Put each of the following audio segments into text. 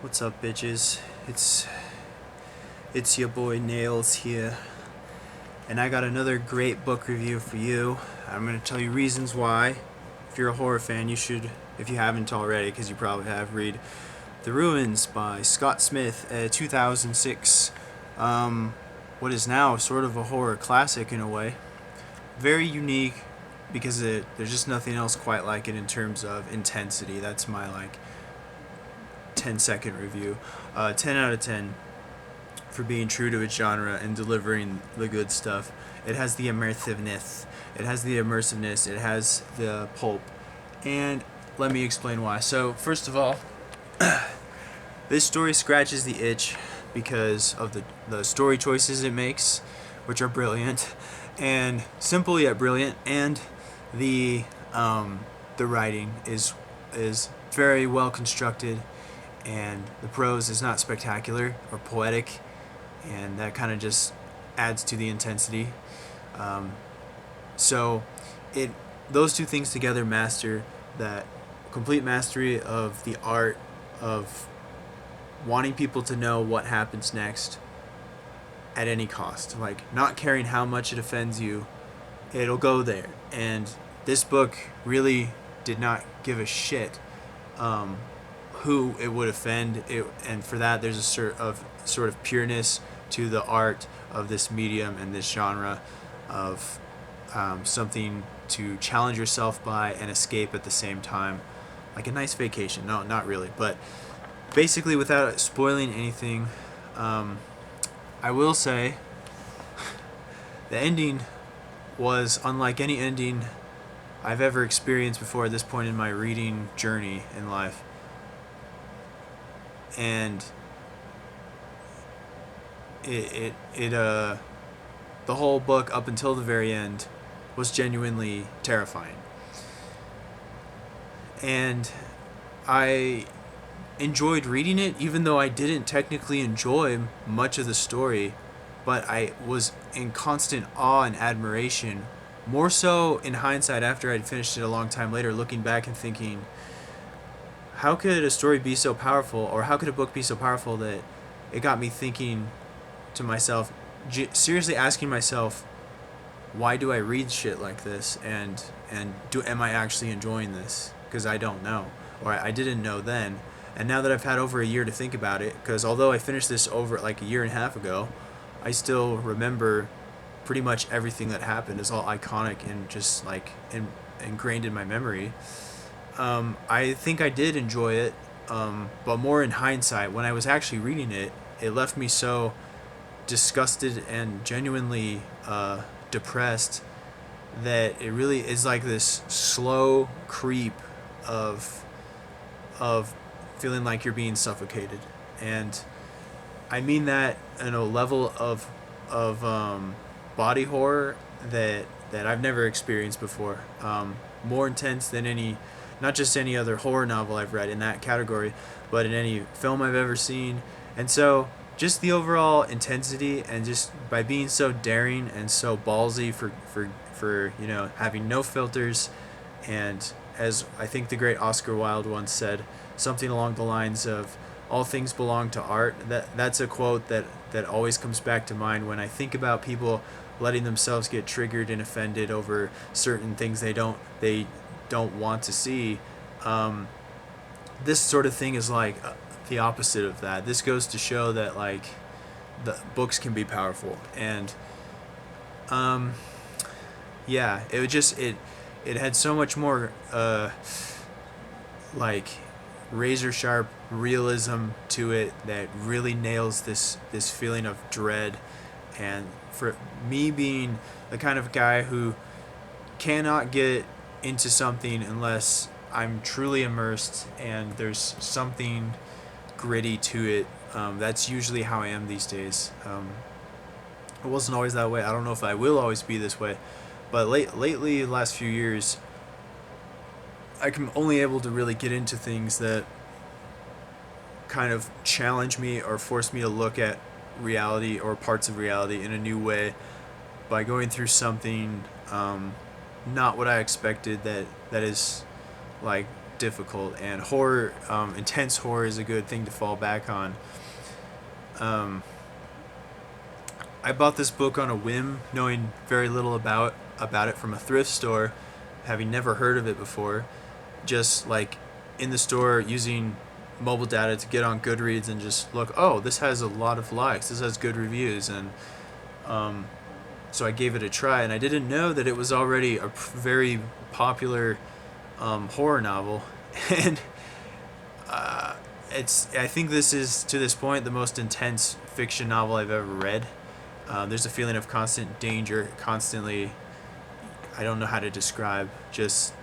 What's up, bitches? It's your boy Nails here, and I got another great book review for you. I'm gonna tell you reasons why. If you're a horror fan, you should, if you haven't already, because you probably have, read The Ruins by Scott Smith, 2006. What is now sort of a horror classic in a way. Very unique because there's just nothing else quite like it in terms of intensity. That's my 10-second review. 10 out of 10 for being true to its genre and delivering the good stuff. It has the immersiveness, it has the pulp, and let me explain why. So, first of all, this story scratches the itch because of the story choices it makes, which are brilliant, and simple yet brilliant, and the the writing is very well constructed, and the prose is not spectacular or poetic, and that kind of just adds to the intensity. Um, so, it those two things together master that complete mastery of the art of wanting people to know what happens next at any cost. Like, not caring how much it offends you, it'll go there. And this book really did not give a shit um, who it would offend. And for that, there's a sort of pureness to the art of this medium and this genre of something to challenge yourself by and escape at the same time. Like a nice vacation. No, not really. But basically, without spoiling anything, I will say the ending was unlike any ending I've ever experienced before at this point in my reading journey in life. And the whole book up until the very end was genuinely terrifying. And I enjoyed reading it, even though I didn't technically enjoy much of the story, but I was in constant awe and admiration, more so in hindsight after I'd finished it a long time later, looking back and thinking, how could a story be so powerful, or how could a book be so powerful that it got me thinking to myself, seriously asking myself, why do I read shit like this, and am I actually enjoying this? Because I don't know, or I didn't know then. And now that I've had over a year to think about it, because although I finished this over like a year and a half ago, I still remember pretty much everything that happened. It's all iconic and just ingrained in my memory. I think I did enjoy it, but more in hindsight. When I was actually reading it, it left me so disgusted and genuinely depressed that it really is like this slow creep of feeling like you're being suffocated. And I mean that in a level of body horror that I've never experienced before. More intense than not just any other horror novel I've read in that category, but in any film I've ever seen. And so, just the overall intensity, and just by being so daring and so ballsy for having no filters, and as I think the great Oscar Wilde once said, something along the lines of "all things belong to art." That's a quote that always comes back to mind when I think about people letting themselves get triggered and offended over certain things they don't want to see. This sort of thing is like the opposite of that. This goes to show that the books can be powerful, and yeah, it had so much more like razor sharp realism to it that really nails this feeling of dread. And for me, being the kind of guy who cannot get into something unless I'm truly immersed and there's something gritty to it, that's usually how I am these days. It wasn't always that way. I don't know if I will always be this way, but lately, the last few years, I'm only able to really get into things that kind of challenge me or force me to look at reality or parts of reality in a new way by going through something not what I expected, that is like difficult, and horror, intense horror, is a good thing to fall back on. Um, I bought this book on a whim, knowing very little about it, from a thrift store, having never heard of it before. Just like in the store, using mobile data to get on Goodreads and just look. Oh, this has a lot of likes. This has good reviews, and um, so I gave it a try. And I didn't know that it was already a very popular horror novel, and it's. I think this is, to this point, the most intense fiction novel I've ever read. There's a feeling of constant danger, constantly. I don't know how to describe, just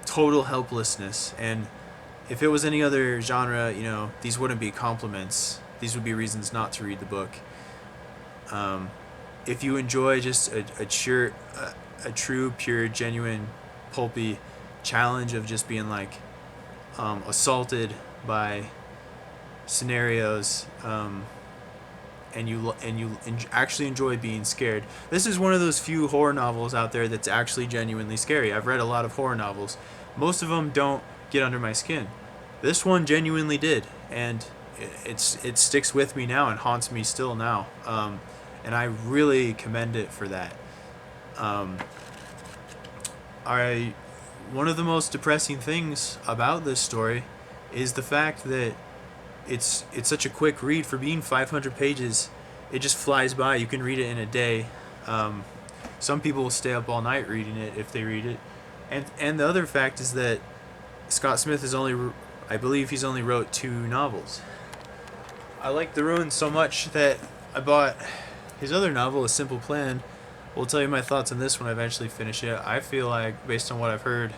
total helplessness. And if it was any other genre, these wouldn't be compliments. These would be reasons not to read the book. If you enjoy just a true, pure, genuine, pulpy challenge of just being like assaulted by scenarios, and you actually enjoy being scared. This is one of those few horror novels out there that's actually genuinely scary. I've read a lot of horror novels. Most of them don't get under my skin. This one genuinely did, and it sticks with me now and haunts me still now. And I really commend it for that. One of the most depressing things about this story is the fact that it's such a quick read. For being 500 pages, it just flies by. You can read it in a day. Some people will stay up all night reading it if they read it. And the other fact is that Scott Smith I believe he's only wrote 2 novels. I like The Ruins so much that I bought his other novel, A Simple Plan. We'll tell you my thoughts on this when I eventually finish it. I feel like, based on what I've heard,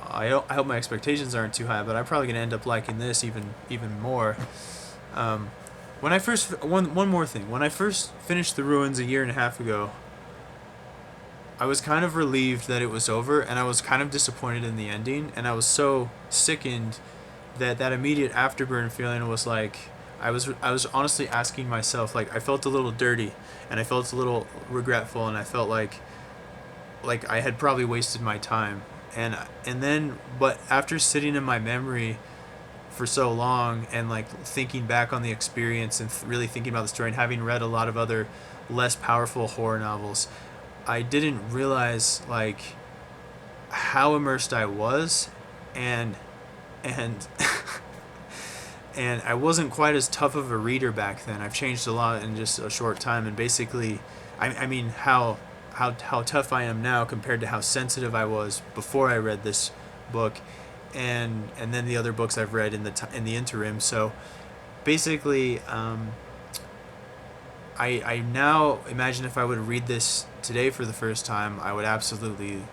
I hope my expectations aren't too high, but I'm probably gonna end up liking this even more. When I first one more thing, when I first finished The Ruins a year and a half ago, I was kind of relieved that it was over, and I was kind of disappointed in the ending, and I was so sickened that immediate afterburn feeling was like, I was honestly asking myself, like, I felt a little dirty, and I felt a little regretful, and I felt like I had probably wasted my time. And then, but after sitting in my memory for so long, and like thinking back on the experience, and really thinking about the story, and having read a lot of other less powerful horror novels, I didn't realize like how immersed I was, and and I wasn't quite as tough of a reader back then. I've changed a lot in just a short time, and basically, I mean how tough I am now compared to how sensitive I was before I read this book, and then the other books I've read in the interim. So basically, I now imagine if I would read this today for the first time, I would absolutely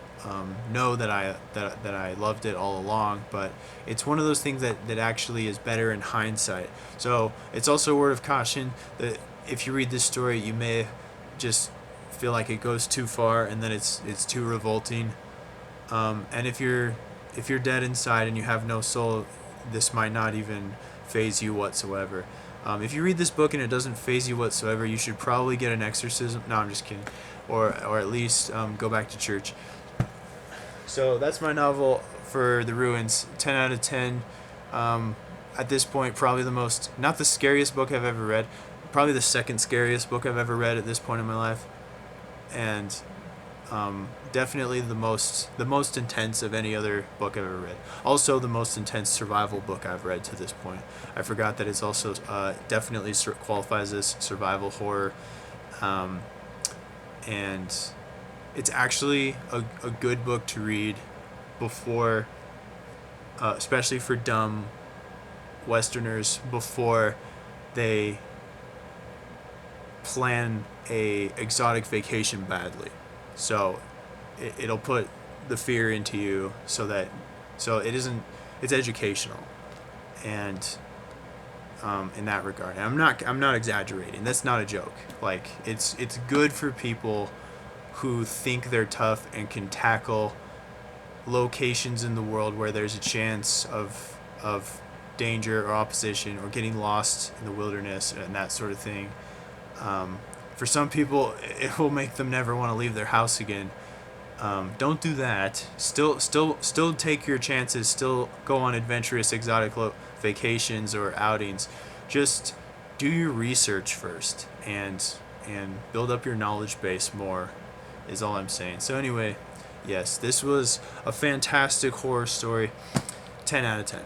know that I loved it all along. But it's one of those things that actually is better in hindsight. So it's also a word of caution that if you read this story, you may just feel like it goes too far, and then it's too revolting. And if you're dead inside and you have no soul, this might not even faze you whatsoever. If you read this book and it doesn't faze you whatsoever, you should probably get an exorcism. No, I'm just kidding. Or at least go back to church. So that's my novel for The Ruins. 10 out of 10. At this point, probably not the scariest book I've ever read, probably the second scariest book I've ever read at this point in my life. And definitely the most intense of any other book I've ever read. Also, the most intense survival book I've read to this point. I forgot that it's also definitely qualifies as survival horror, and it's actually a good book to read before, especially for dumb Westerners, before they plan a exotic vacation badly. So it'll put the fear into you, so it's educational, and in that regard, and I'm not exaggerating. That's not a joke. Like, it's good for people who think they're tough and can tackle locations in the world where there's a chance of danger or opposition, or getting lost in the wilderness and that sort of thing. For some people, it will make them never want to leave their house again. Don't do that. Still take your chances. Still go on adventurous, exotic vacations or outings. Just do your research first, and build up your knowledge base more. Is all I'm saying. So anyway, yes, this was a fantastic horror story. 10 out of 10.